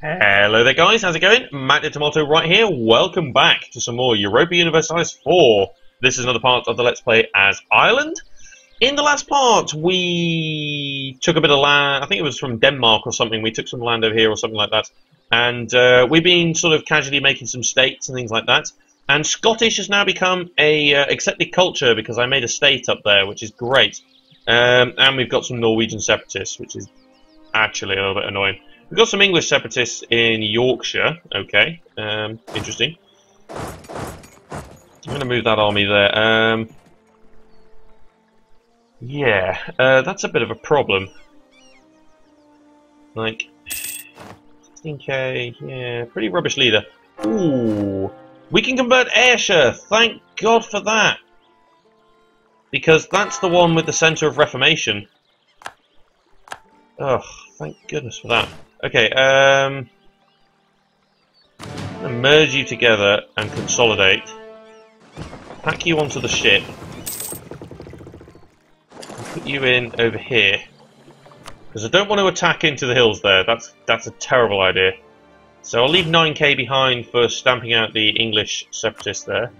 Hello there guys, how's it going? Matt the Tomato right here. Welcome back to some more Europa Universalis IV. This is another part of the Let's Play as Ireland. In the last part, we took a bit of land, I think it was from Denmark or something, we took some land over here or something like that. And we've been sort of casually making some states and things like that. And Scottish has now become a accepted culture because I made a state up there, which is great. And we've got some Norwegian separatists, which is actually a little bit annoying. We've got some English separatists in Yorkshire. Okay, interesting. I'm going to move that army there. Yeah, that's a bit of a problem. Like, 16k, yeah, pretty rubbish leader. Ooh, we can convert Ayrshire. Thank God for that. Because that's the one with the Centre of Reformation. Oh, thank goodness for that. Okay, I'm going to merge you together and consolidate. Pack you onto the ship. And put you in over here. Because I don't want to attack into the hills there. That's a terrible idea. So I'll leave 9k behind for stamping out the English separatists there.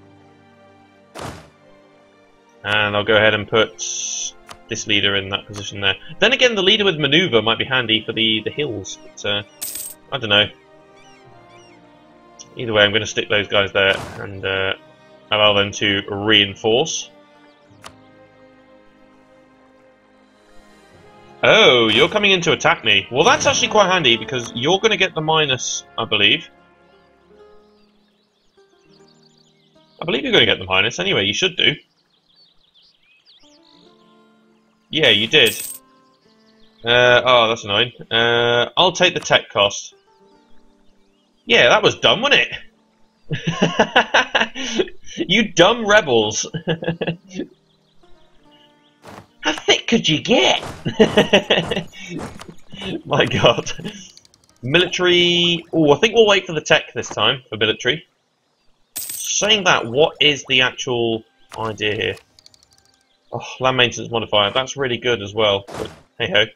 And I'll go ahead and put this leader in that position there. Then again, the leader with maneuver might be handy for the hills. But, I don't know. Either way, I'm going to stick those guys there and allow them to reinforce. Oh, you're coming in to attack me. Well, that's actually quite handy because you're going to get the minus, I believe. I believe you're going to get the minus anyway. You should do. Yeah, you did. Oh, that's annoying. I'll take the tech cost. Yeah, that was dumb, wasn't it? You dumb rebels. How thick could you get? My God. Military. Oh, I think we'll wait for the tech this time for military. Saying that, what is the actual idea here? Oh, land maintenance modifier. That's really good as well. But hey ho.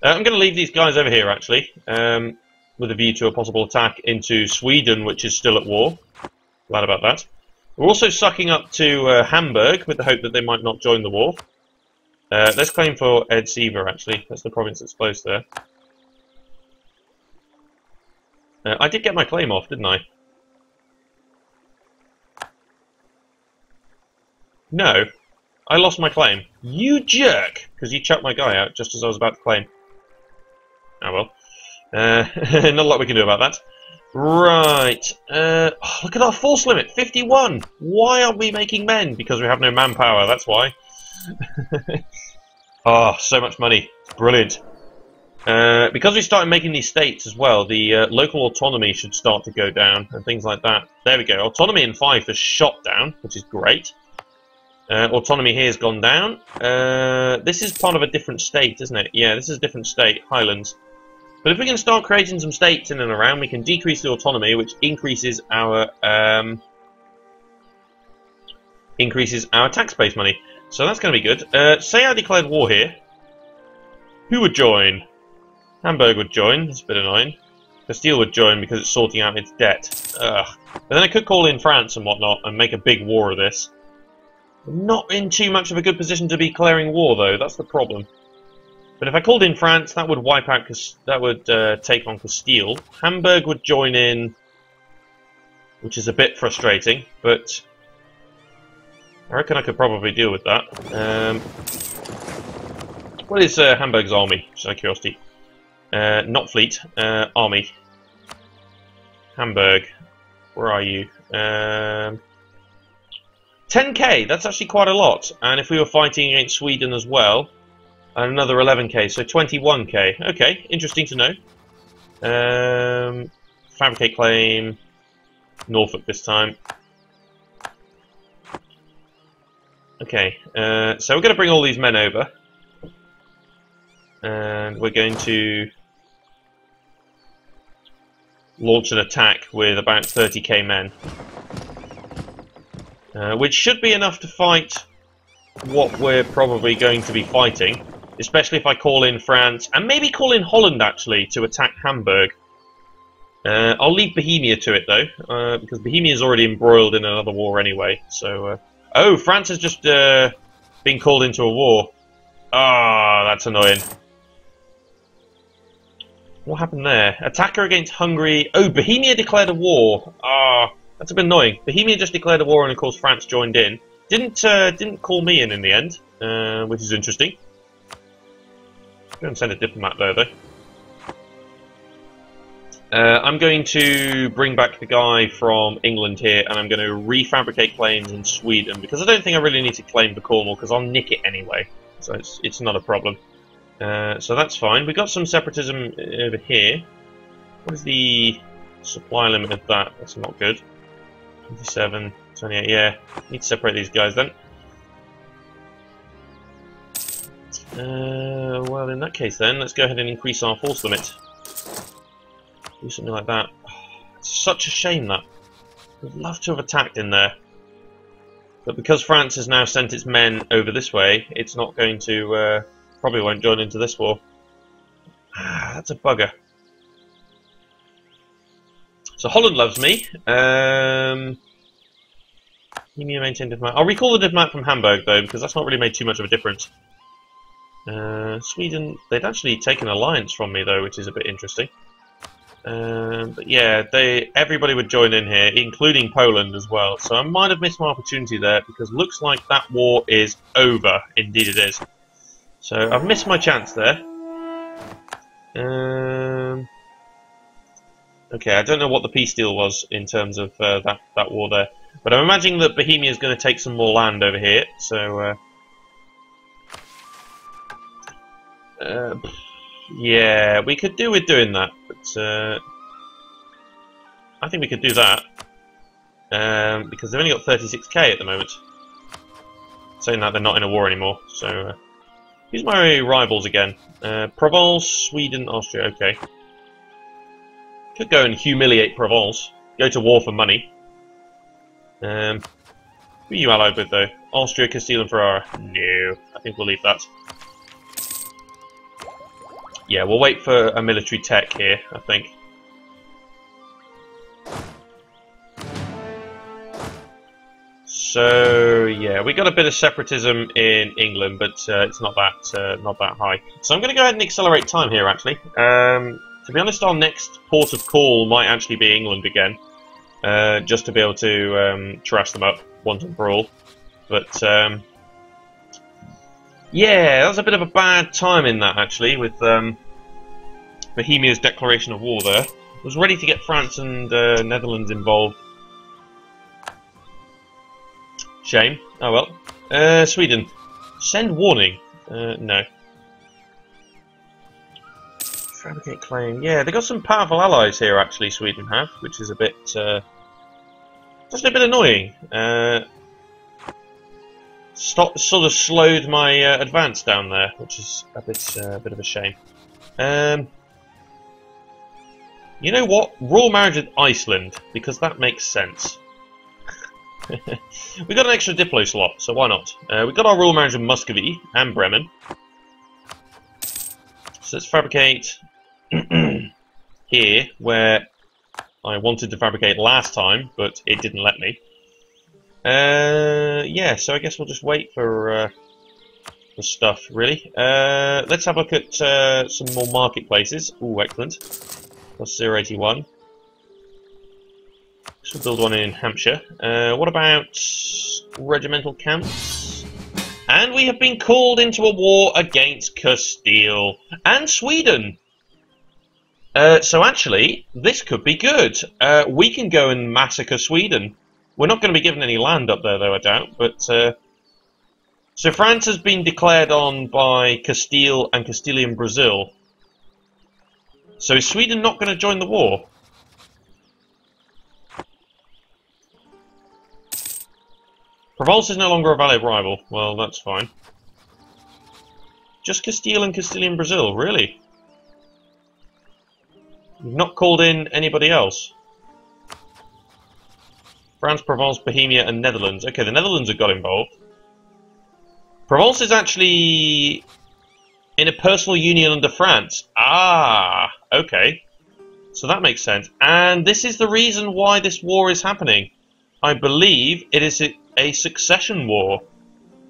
I'm going to leave these guys over here actually, with a view to a possible attack into Sweden, which is still at war. Glad about that. We're also sucking up to Hamburg with the hope that they might not join the war. Let's claim for Irresistible actually. That's the province that's close there. I did get my claim off, didn't I? No. I lost my claim. You jerk! Because you chucked my guy out just as I was about to claim. Oh well. Not a lot we can do about that. Right. Oh, look at our force limit, 51! Why aren't we making men? Because we have no manpower, that's why. Oh, so much money. Brilliant. Because we started making these states as well, the local autonomy should start to go down and things like that. There we go. Autonomy in Fife has shot down, which is great. Autonomy here has gone down. This is part of a different state, isn't it? Yeah, this is a different state, Highlands. But if we can start creating some states in and around, we can decrease the autonomy, which increases our tax base money. So that's going to be good. Say I declared war here. Who would join? Hamburg would join. That's a bit annoying. Castile would join because it's sorting out its debt. Ugh. But then I could call in France and whatnot and make a big war of this. I'm not in too much of a good position to be declaring war, though. That's the problem. But if I called in France, that would wipe out. That would take on Castile. Hamburg would join in, which is a bit frustrating. But I reckon I could probably deal with that. What is Hamburg's army? Just out of curiosity. Not fleet. Army. Hamburg. Where are you? 10k, that's actually quite a lot. And if we were fighting against Sweden as well, another 11k, so 21k. Okay, interesting to know. Fabricate claim. Norfolk this time. Okay, so we're going to bring all these men over. And we're going to launch an attack with about 30k men. Which should be enough to fight what we're probably going to be fighting. especially if I call in France, and maybe call in Holland, actually, to attack Hamburg. I'll leave Bohemia to it, though, because Bohemia is already embroiled in another war anyway. So, oh, France has just been called into a war. Ah, that's annoying. What happened there? Attacker against Hungary. Oh, Bohemia declared a war. Ah, that's a bit annoying. Bohemia just declared a war, and of course France joined in. Didn't call me in the end, which is interesting. Go and send a diplomat there, though. I'm going to bring back the guy from England here, and I'm going to refabricate claims in Sweden, because I don't think I really need to claim the Cornwall, because I'll nick it anyway. So it's not a problem. So that's fine. We've got some separatism over here. What is the supply limit of that? That's not good. 27, 28, yeah. Need to separate these guys then. Well, in that case then, let's go ahead and increase our force limit. Do something like that. It's such a shame that. I'd love to have attacked in there. But because France has now sent its men over this way, it's not going to... probably won't join into this war. That's a bugger. So Holland loves me. Maintain diplomat. I'll recall the diplomat from Hamburg though, because that's not really made too much of a difference. Sweden, they'd actually taken alliance from me though, which is a bit interesting. But yeah, everybody would join in here, including Poland as well. So I might have missed my opportunity there, because looks like that war is over. Indeed it is. So I've missed my chance there. Okay, I don't know what the peace deal was in terms of that war there, but I'm imagining that Bohemia is going to take some more land over here. So yeah, we could do with doing that, but I think we could do that because they've only got 36k at the moment. Saying that, they're not in a war anymore. So. Who's my rivals again? Provence, Sweden, Austria, okay. Could go and humiliate Provence. Go to war for money. Who are you allied with though? Austria, Castile and Ferrara? No, I think we'll leave that. Yeah, we'll wait for a military tech here, I think. So yeah, we got a bit of separatism in England, but it's not that high. So I'm going to go ahead and accelerate time here. Actually, to be honest, our next port of call might actually be England again, just to be able to trash them up once and for all. But yeah, that was a bit of a bad time in that actually, with Bohemia's declaration of war. There, I was ready to get France and Netherlands involved. Shame. Oh well. Sweden. Send warning. No. Fabricate claim. Yeah, they got some powerful allies here actually, Sweden have, which is a bit just a bit annoying. Sort of slowed my advance down there, which is a bit of a shame. You know what? Royal marriage with Iceland, because that makes sense. We got an extra Diplo slot, so why not? We got our royal marriage with Muscovy and Bremen. So let's fabricate here, where I wanted to fabricate last time, but it didn't let me. Yeah, so I guess we'll just wait for stuff, really. Let's have a look at some more marketplaces. Ooh, excellent. Plus 081. We'll build one in Hampshire. What about regimental camps? And we have been called into a war against Castile and Sweden. So actually, this could be good. We can go and massacre Sweden. We're not going to be given any land up there, though, I doubt. But so France has been declared on by Castile and Castilian Brazil. So is Sweden not going to join the war? Provence is no longer a valid rival. Well, that's fine. Just Castile and Castilian Brazil, really? You've not called in anybody else? France, Provence, Bohemia and Netherlands. Okay, the Netherlands have got involved. Provence is actually in a personal union under France. Ah, okay. So that makes sense. And this is the reason why this war is happening. I believe it is a succession war.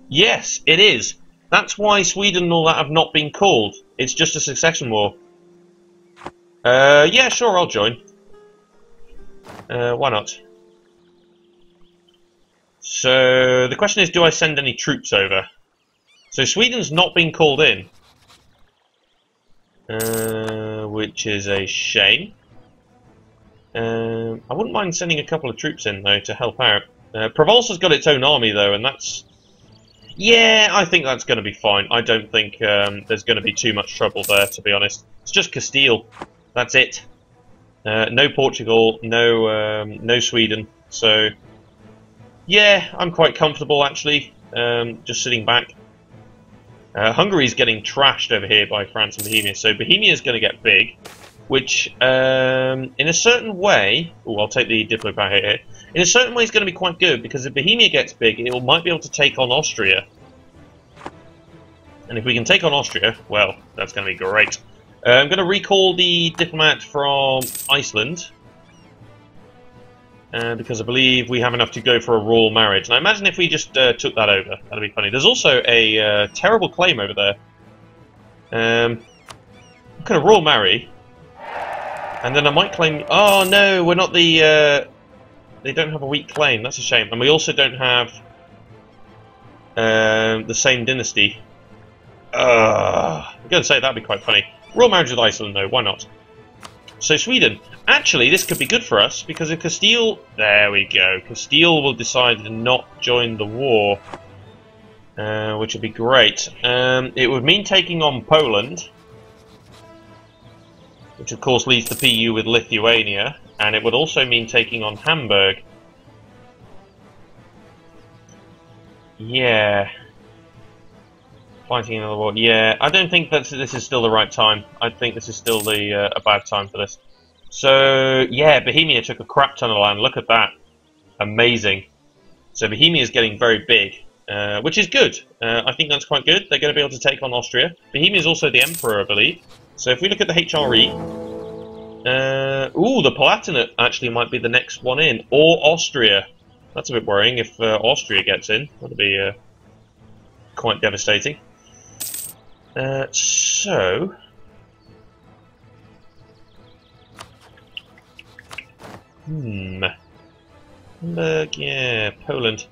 Yes, it is. That's why Sweden and all that have not been called. It's just a succession war. Yeah, sure, I'll join. Why not? So, the question is, do I send any troops over? So, Sweden's not been called in. Which is a shame. I wouldn't mind sending a couple of troops in, though, to help out. Provence has got its own army, though, and that's... Yeah, I think that's going to be fine. I don't think there's going to be too much trouble there, to be honest. It's just Castile. That's it. No Portugal, no Sweden. So, yeah, I'm quite comfortable, actually, just sitting back. Hungary's getting trashed over here by France and Bohemia, so Bohemia's going to get big, which, in a certain way... Oh, I'll take the Diplo power here. In a certain way, it's going to be quite good, because if Bohemia gets big, it might be able to take on Austria. And if we can take on Austria, well, that's going to be great. I'm going to recall the diplomat from Iceland, because I believe we have enough to go for a royal marriage. And I imagine if we just took that over, that'd be funny. There's also a terrible claim over there. I'm going to royal marry, and then I might claim... Oh, no, we're not the... They don't have a weak claim. That's a shame. And we also don't have the same dynasty. I'm going to say that'd be quite funny. Royal marriage with Iceland, though. Why not? So Sweden. Actually, this could be good for us, because if Castile... There we go. Castile will decide to not join the war, which would be great. It would mean taking on Poland, which of course leaves the PU with Lithuania, and it would also mean taking on Hamburg. Yeah. Fighting another war. Yeah, I don't think that this is still the right time. I think this is still a bad time for this. So, yeah, Bohemia took a crap ton of land. Look at that. Amazing. So Bohemia is getting very big, which is good. I think that's quite good. They're going to be able to take on Austria. Bohemia is also the emperor, I believe. So if we look at the HRE... ooh, the Palatinate actually might be the next one in. Or Austria. That's a bit worrying if Austria gets in. That'll be quite devastating. So... Hamburg, yeah, Poland.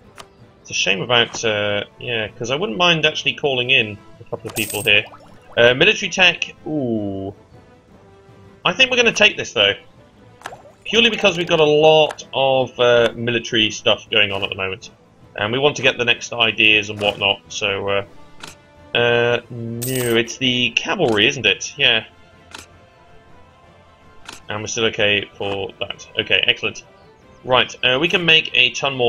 It's a shame about, yeah, because I wouldn't mind actually calling in a couple of people here. Military tech, ooh. I think we're going to take this, though. Purely because we've got a lot of military stuff going on at the moment. And we want to get the next ideas and whatnot, so... no, it's the cavalry, isn't it? Yeah. And we're still okay for that. Okay, excellent. Right, we can make a ton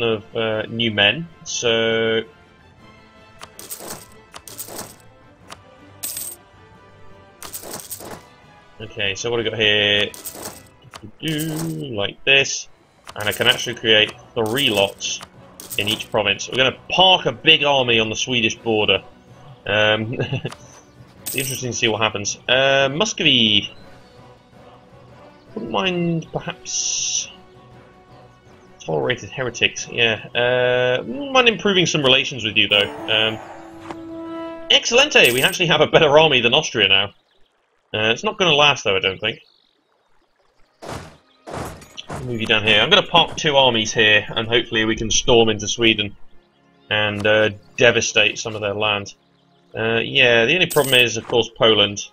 of new men, so... Okay, so what have we got here? Like this. And I can actually create 3 lots in each province. We're going to park a big army on the Swedish border. It's interesting to see what happens. Muscovy. Wouldn't mind, perhaps... Tolerated heretics, yeah. Wouldn't mind improving some relations with you, though. Excellente! We actually have a better army than Austria now. It's not going to last, though, I don't think. I'll move you down here. I'm going to park 2 armies here, and hopefully we can storm into Sweden and devastate some of their land. Yeah, the only problem is, of course, Poland.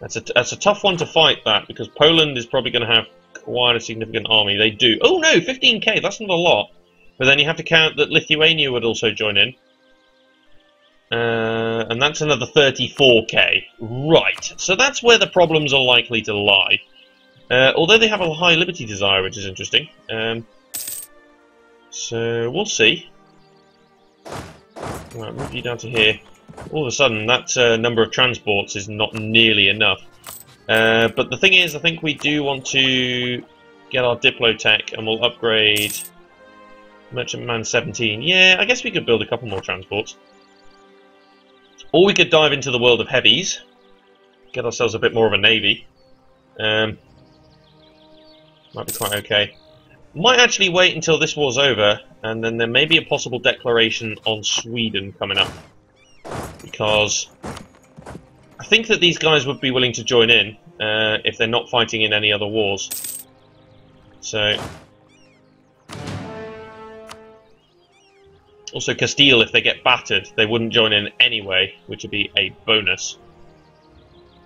That's a tough one to fight, that, because Poland is probably going to have quite a significant army. They do. Oh no, 15k, that's not a lot. But then you have to count that Lithuania would also join in. And that's another 34k. Right, so that's where the problems are likely to lie. Although they have a high liberty desire, which is interesting. So, we'll see. Right, move you down to here. All of a sudden, that number of transports is not nearly enough. But the thing is, I think we do want to get our Diplotech, and we'll upgrade Merchantman 17. Yeah, I guess we could build a couple more transports. Or we could dive into the world of heavies. get ourselves a bit more of a navy. Might be quite okay. Might actually wait until this war's over, and then there may be a possible declaration on Sweden coming up. Because I think that these guys would be willing to join in if they're not fighting in any other wars. So... Also Castile, if they get battered, they wouldn't join in anyway, which would be a bonus.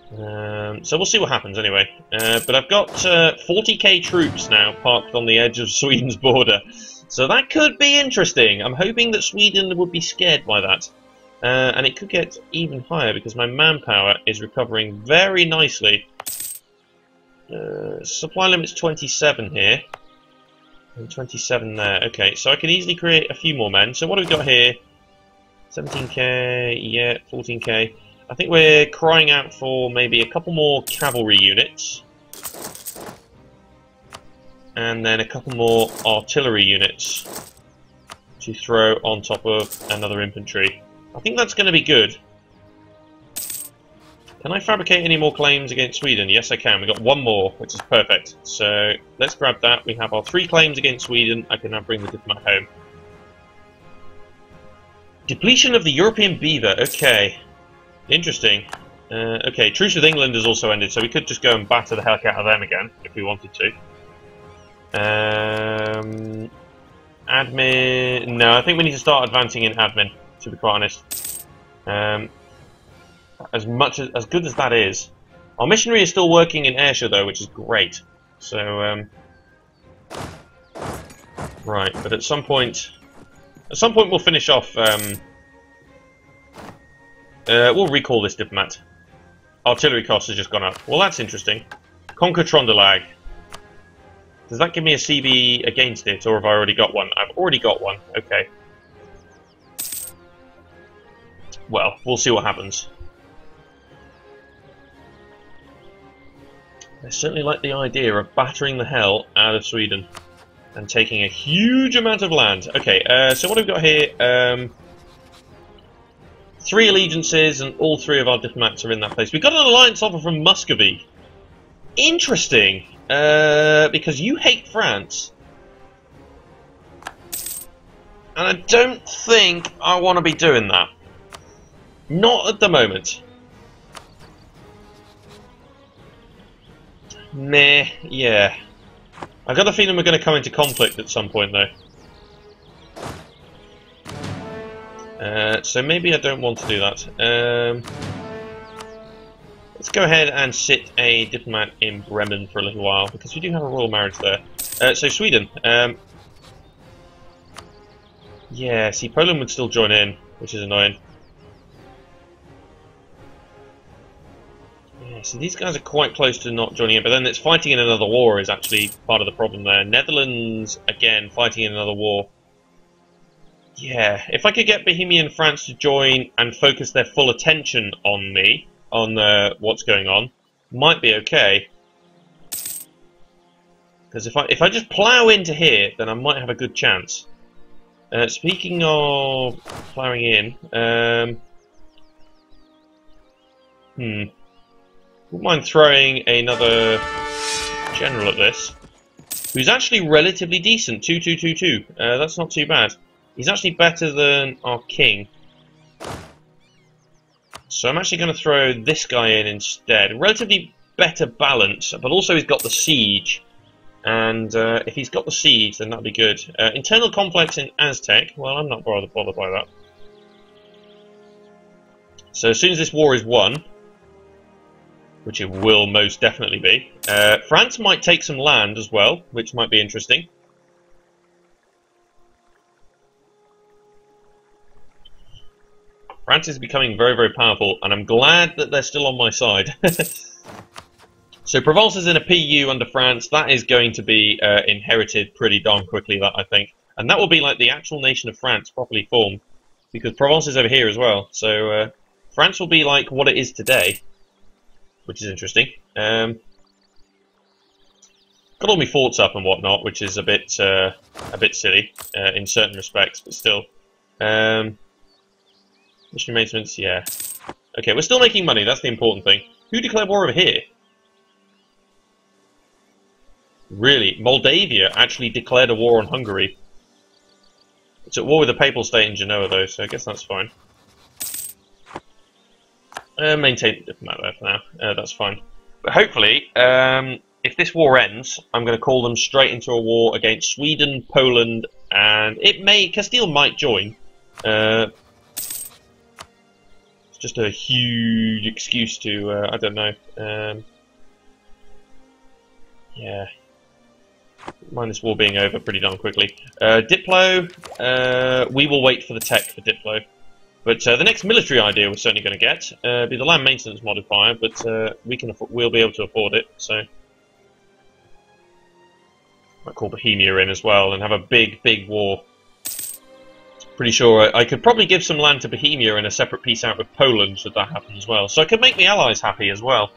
So we'll see what happens anyway. But I've got 40k troops now parked on the edge of Sweden's border. So that could be interesting. I'm hoping that Sweden would be scared by that. And it could get even higher because my manpower is recovering very nicely. Supply limit's 27 here. And 27 there. Okay, so I can easily create a few more men. So what have we got here? 17k, yeah, 14k. I think we're crying out for maybe a couple more cavalry units. And then a couple more artillery units to throw on top of another infantry. I think that's going to be good. Can I fabricate any more claims against Sweden? Yes, I can. We've got one more, which is perfect. So let's grab that. We have our 3 claims against Sweden. I can now bring the diplomat home. Depletion of the European beaver. Okay. Interesting. Okay, truce with England has also ended, so we could just go and batter the heck out of them again, if we wanted to. Admin... No, I think we need to start advancing in admin, to be quite honest. As good as that is. Our missionary is still working in Ayrshire, though, which is great. So, right, but at some point we'll finish off... we'll recall this diplomat. Artillery cost has just gone up. Well, that's interesting. Conquer Trondelag. Does that give me a CB against it, or have I already got one? I've already got one. Okay. Well, we'll see what happens. I certainly like the idea of battering the hell out of Sweden and taking a huge amount of land. Okay, so what have we got here? 3 allegiances, and all 3 of our diplomats are in that place. We've got an alliance offer from Muscovy. Interesting, because you hate France. And I don't think I want to be doing that. Not at the moment. Meh, yeah. I got a feeling we're going to come into conflict at some point, though. So maybe I don't want to do that. Let's go ahead and sit a diplomat in Bremen for a little while, because we do have a royal marriage there. So Sweden. Yeah, see, Poland would still join in, which is annoying. Yeah, see, these guys are quite close to not joining in, but then it's fighting in another war is actually part of the problem there. Netherlands, again, fighting in another war. Yeah, if I could get Bohemian France to join and focus their full attention on me, on what's going on, might be okay. Because if I just plough into here, then I might have a good chance. Speaking of ploughing in, wouldn't mind throwing another general at this, who's actually relatively decent. 2-2-2-2. That's not too bad. He's actually better than our king. So I'm actually going to throw this guy in instead. Relatively better balance, but also he's got the siege. And if he's got the siege, then that'd be good. Internal complex in Aztec. Well, I'm not bothered by that. So as soon as this war is won, which it will most definitely be, France might take some land as well, which might be interesting. France is becoming very, very powerful, and I'm glad that they're still on my side. So Provence is in a PU under France. That is going to be inherited pretty darn quickly, that I think. And that will be like the actual nation of France properly formed, because Provence is over here as well. So France will be like what it is today, which is interesting. Got all my forts up and whatnot, which is a bit silly in certain respects, but still. Missionary maintenance, yeah. Okay, we're still making money, that's the important thing. Who declared war over here? Really? Moldavia actually declared a war on Hungary. It's at war with the Papal State in Genoa, though, so I guess that's fine. Maintain the diplomat there for now. That's fine. But hopefully, if this war ends, I'm going to call them straight into a war against Sweden, Poland, and Castile might join. It's just a huge excuse to, I don't know. Yeah. Mind this war being over pretty darn quickly. Diplo, we will wait for the tech for Diplo. But the next military idea we're certainly going to get be the land maintenance modifier, but we'll be able to afford it. So might call Bohemia in as well and have a big war. Pretty sure I could probably give some land to Bohemia and a separate piece out with Poland should that happen as well. So I could make the allies happy as well.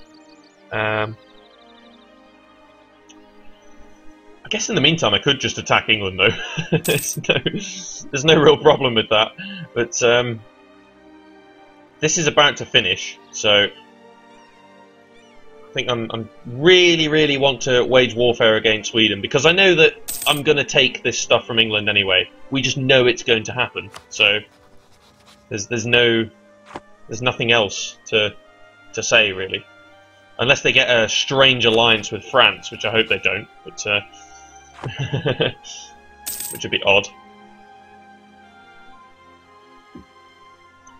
I guess in the meantime I could just attack England though. There's no real problem with that. But this is about to finish, so I think I'm really want to wage warfare against Sweden because I know that I'm going to take this stuff from England anyway. We just know it's going to happen, so there's nothing else to say really, unless they get a strange alliance with France, which I hope they don't, but which would be odd.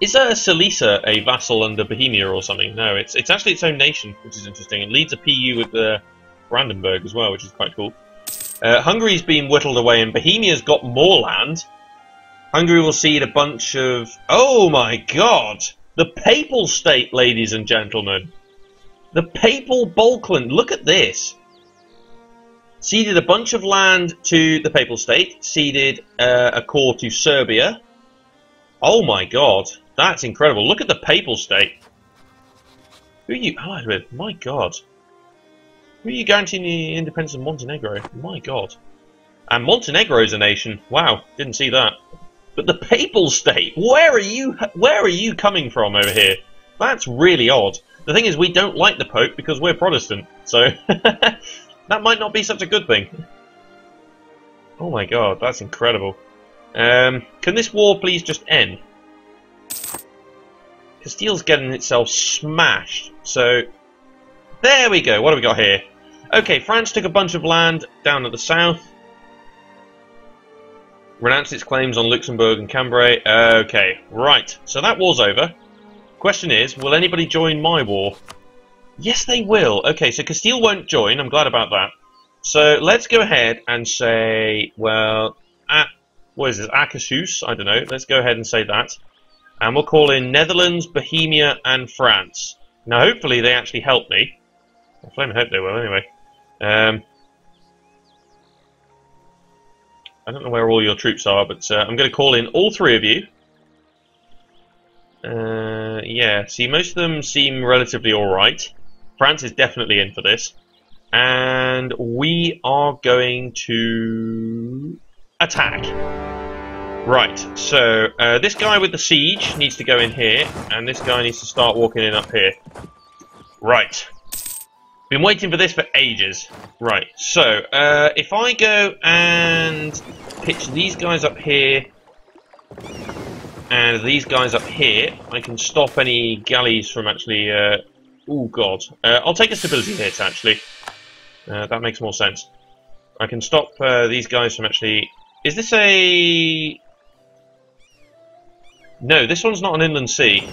Is Silesia a vassal under Bohemia or something? No, it's actually its own nation, which is interesting. It leads a PU with Brandenburg as well, which is quite cool. Hungary's been whittled away, and Bohemia's got more land. Hungary will cede a bunch of... Oh my god! The Papal State, ladies and gentlemen! The Papal Balkland! Look at this! Ceded a bunch of land to the Papal State, ceded a core to Serbia. Oh my god! That's incredible. Look at the Papal State. Who are you allied with? My god. Who are you guaranteeing the independence of Montenegro? My god. And Montenegro's a nation. Wow, didn't see that. But the Papal State, where are you coming from over here? That's really odd. The thing is, we don't like the Pope because we're Protestant, so that might not be such a good thing. Oh my god, that's incredible. Can this war please just end? Castile's getting itself smashed. So, there we go. What have we got here? Okay, France took a bunch of land down at the south. Renounced its claims on Luxembourg and Cambrai. Okay, right. So that war's over. Question is, will anybody join my war? Yes, they will. Okay, so Castile won't join. I'm glad about that. So let's go ahead and say, well, what is this? Akashus? I don't know. Let's go ahead and say that. And we'll call in Netherlands, Bohemia, and France. Now, hopefully they actually help me. I flaming hope they will, anyway. I don't know where all your troops are, but I'm going to call in all three of you. Yeah, see, most of them seem relatively alright. France is definitely in for this. And we are going to attack. Right, so this guy with the siege needs to go in here, and this guy needs to start walking in up here. Right. Been waiting for this for ages. Right, so if I go and pitch these guys up here and these guys up here, I can stop any galleys from actually... oh god. I'll take a stability hit, actually. That makes more sense. I can stop these guys from actually... Is this a... No, this one's not an inland sea.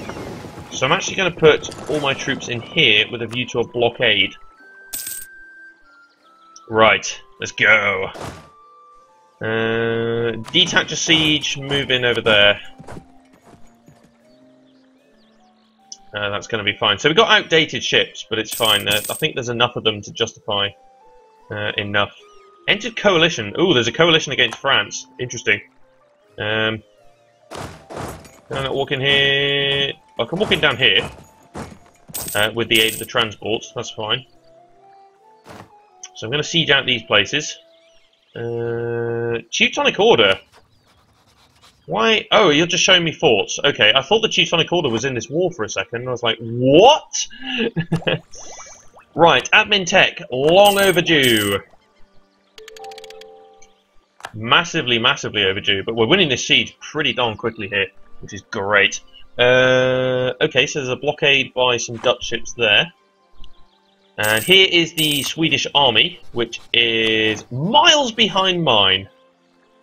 So I'm actually going to put all my troops in here with a view to a blockade. Right, let's go. Detach a siege, move in over there. That's going to be fine. So we've got outdated ships, but it's fine. I think there's enough of them to justify enough. Entered coalition. Ooh, there's a coalition against France. Interesting. Can I not walk in here? I can walk in down here with the aid of the transports. That's fine. So I'm going to siege out these places. Teutonic Order. Why? Oh, you're just showing me forts. Okay, I thought the Teutonic Order was in this war for a second. I was like, what? Right, admin tech, long overdue. Massively, massively overdue. But we're winning this siege pretty darn quickly here, which is great. Okay, so there's a blockade by some Dutch ships there. And here is the Swedish army, which is miles behind mine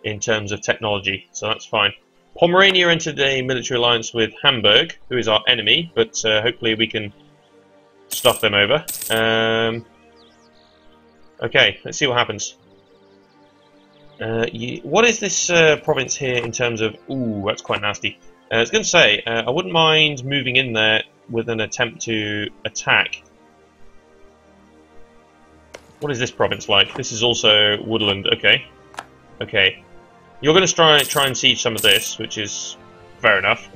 in terms of technology, so that's fine. Pomerania entered a military alliance with Hamburg, who is our enemy, but hopefully we can stuff them over. Okay, let's see what happens. What is this province here in terms of... Ooh, that's quite nasty. I was going to say, I wouldn't mind moving in there with an attempt to attack. What is this province like? This is also woodland. Okay. Okay. You're going to try and siege some of this, which is fair enough.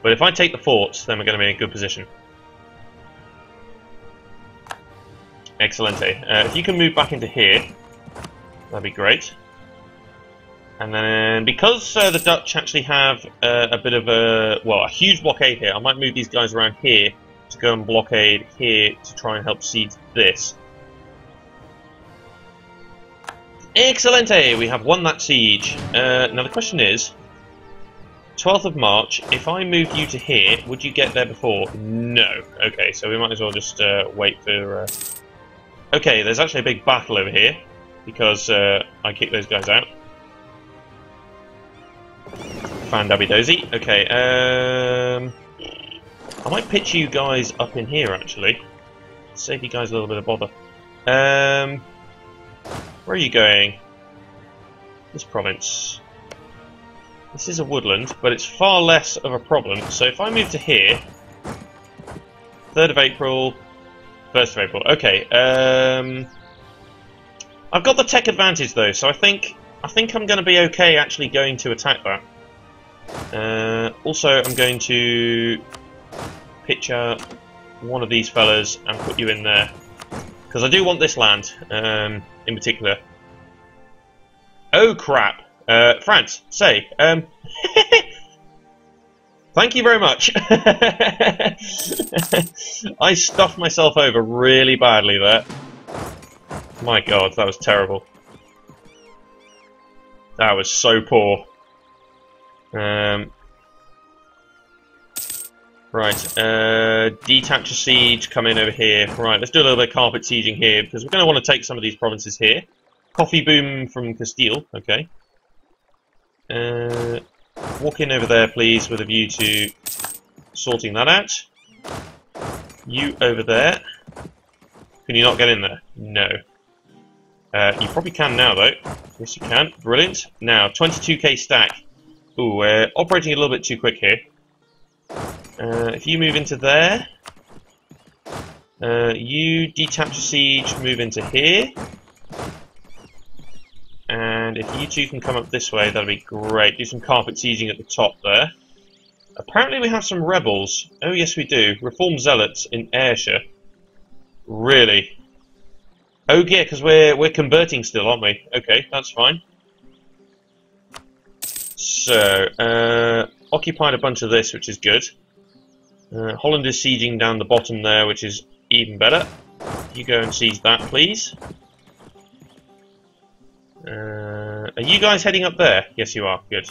But if I take the forts, then we're going to be in a good position. Excellente. If you can move back into here, that'd be great. And then, because the Dutch actually have a bit of a huge blockade here, I might move these guys around here to go and blockade here to try and help siege this. Excellente! We have won that siege. Now the question is, 12th of March, if I moved you to here, would you get there before? No. Okay, so we might as well just wait for... Okay, there's actually a big battle over here, because I kicked those guys out. Fan-dabby-dozy. Okay, I might pitch you guys up in here, actually. Save you guys a little bit of bother. Where are you going? This province. This is a woodland, but it's far less of a problem. So if I move to here, 3rd of April, 1st of April. Okay. I've got the tech advantage though, so I think I'm going to be okay actually going to attack that. Also, I'm going to picture one of these fellas and put you in there. Because I do want this land, in particular. Oh crap! France, say, thank you very much. I stuffed myself over really badly there. My god, that was terrible. That was so poor. Right, detach a siege, come in over here. Right, let's do a little bit of carpet sieging here, because we're going to want to take some of these provinces here. Coffee boom from Castile, okay. Walk in over there, please, with a view to sorting that out. You over there. Can you not get in there? No. You probably can now, though. Yes, you can. Brilliant. Now, 22k stack. Ooh, we're operating a little bit too quick here. If you move into there, you detach a siege, move into here, and if you two can come up this way, that'll be great. Do some carpet sieging at the top there. Apparently we have some rebels. Oh yes we do. Reformed zealots in Ayrshire. Really? Oh yeah, because we're converting still, aren't we? Okay, that's fine. So, occupied a bunch of this, which is good. Holland is sieging down the bottom there, which is even better. You go and siege that, please. Are you guys heading up there? Yes, you are. Good.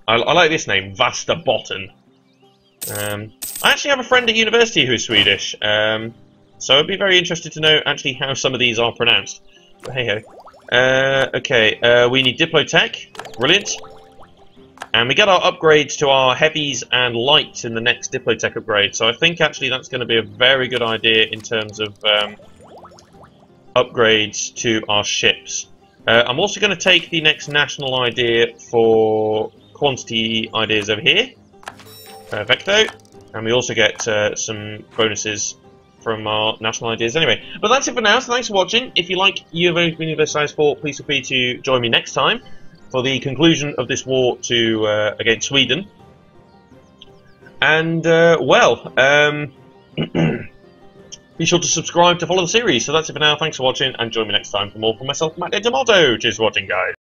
I like this name, Vasterbotten. I actually have a friend at university who is Swedish, so I'd be very interested to know actually how some of these are pronounced. But hey ho. Okay, we need Diplotech. Brilliant. And we get our upgrades to our heavies and lights in the next Diplotech upgrade, so I think actually that's going to be a very good idea in terms of upgrades to our ships. I'm also going to take the next national idea for quantity ideas over here, Vecto, and we also get some bonuses from our national ideas anyway. But that's it for now, so thanks for watching. If you like Europa Universalis IV, please feel free to join me next time for the conclusion of this war against Sweden. And, be sure to subscribe to follow the series. So that's it for now. Thanks for watching, and join me next time for more from myself, Matt Tomato. Cheers for watching, guys.